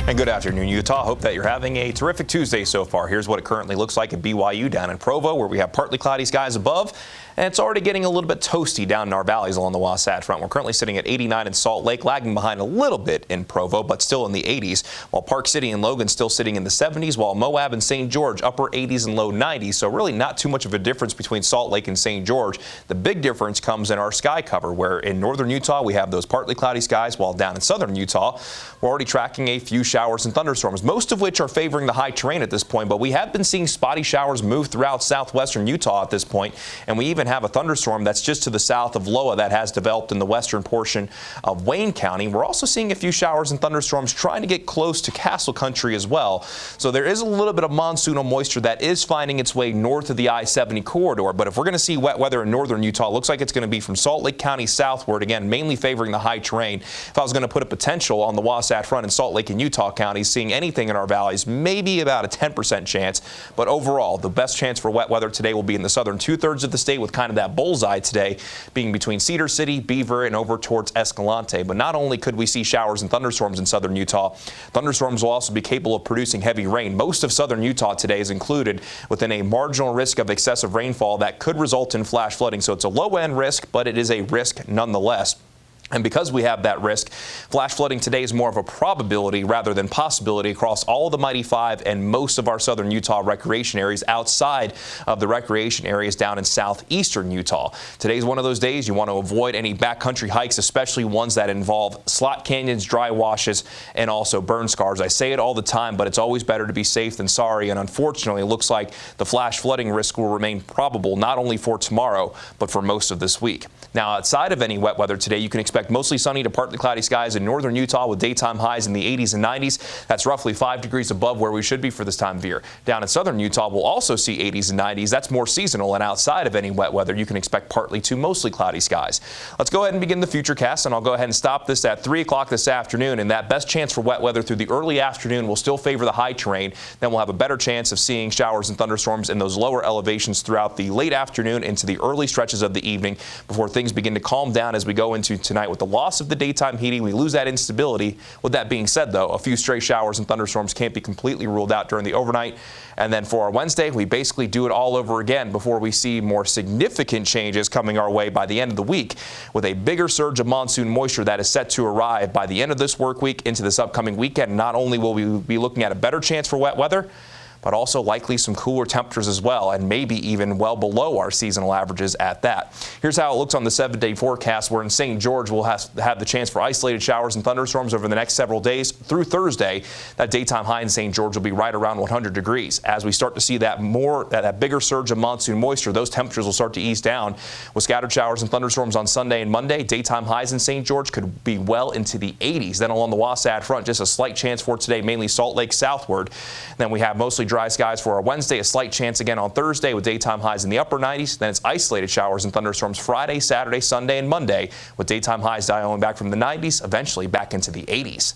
And good afternoon, Utah. Hope that you're having a terrific Tuesday so far. Here's what it currently looks like at BYU down in Provo, where we have partly cloudy skies above. And it's already getting a little bit toasty down in our valleys along the Wasatch Front. We're currently sitting at 89 in Salt Lake, lagging behind a little bit in Provo, but still in the 80s, while Park City and Logan still sitting in the 70s, while Moab and St. George upper 80s and low 90s. So really not too much of a difference between Salt Lake and St. George. The big difference comes in our sky cover, where in northern Utah we have those partly cloudy skies, while down in southern Utah we're already tracking a few showers and thunderstorms, most of which are favoring the high terrain at this point. But we have been seeing spotty showers move throughout southwestern Utah at this point, and we even have a thunderstorm that's just to the south of Loa that has developed in the western portion of Wayne County. We're also seeing a few showers and thunderstorms trying to get close to Castle Country as well. So there is a little bit of monsoonal moisture that is finding its way north of the I-70 corridor. But if we're going to see wet weather in northern Utah, it looks like it's going to be from Salt Lake County southward, again, mainly favoring the high terrain. If I was going to put a potential on the Wasatch Front in Salt Lake and Utah counties, seeing anything in our valleys, maybe about a 10% chance. But overall, the best chance for wet weather today will be in the southern two-thirds of the state, with kind of that bullseye today being between Cedar City, Beaver, and over towards Escalante. But not only could we see showers and thunderstorms in southern Utah, thunderstorms will also be capable of producing heavy rain. Most of southern Utah today is included within a marginal risk of excessive rainfall that could result in flash flooding. So it's a low-end risk, but it is a risk nonetheless. And because we have that risk, flash flooding today is more of a probability rather than possibility across all of the Mighty Five and most of our southern Utah recreation areas outside of the recreation areas down in southeastern Utah. Today's one of those days you want to avoid any backcountry hikes, especially ones that involve slot canyons, dry washes, and also burn scars. I say it all the time, but it's always better to be safe than sorry. And unfortunately, it looks like the flash flooding risk will remain probable not only for tomorrow, but for most of this week. Now, outside of any wet weather today, you can expect mostly sunny to partly cloudy skies in northern Utah with daytime highs in the 80s and 90s. That's roughly 5 degrees above where we should be for this time of year. Down in southern Utah, we'll also see 80s and 90s. That's more seasonal, and outside of any wet weather, you can expect partly to mostly cloudy skies. Let's go ahead and begin the futurecast, and I'll go ahead and stop this at 3 o'clock this afternoon. And that best chance for wet weather through the early afternoon will still favor the high terrain. Then we'll have a better chance of seeing showers and thunderstorms in those lower elevations throughout the late afternoon into the early stretches of the evening before things begin to calm down as we go into tonight. With the loss of the daytime heating, we lose that instability. With that being said, though, a few stray showers and thunderstorms can't be completely ruled out during the overnight. And then for our Wednesday, we basically do it all over again before we see more significant changes coming our way by the end of the week, with a bigger surge of monsoon moisture that is set to arrive by the end of this work week into this upcoming weekend. Not only will we be looking at a better chance for wet weather, but also likely some cooler temperatures as well, and maybe even well below our seasonal averages at that. Here's how it looks on the 7-day forecast, where in St. George we'll have the chance for isolated showers and thunderstorms over the next several days through Thursday. That daytime high in St. George will be right around 100 degrees. As we start to see that bigger surge of monsoon moisture, those temperatures will start to ease down with scattered showers and thunderstorms on Sunday and Monday. Daytime highs in St. George could be well into the 80s. Then along the Wasatch Front, just a slight chance for today, mainly Salt Lake southward. Then we have mostly dry skies for our Wednesday, a slight chance again on Thursday with daytime highs in the upper 90s. Then it's isolated showers and thunderstorms Friday, Saturday, Sunday, and Monday with daytime highs dialing back from the 90s, eventually back into the 80s.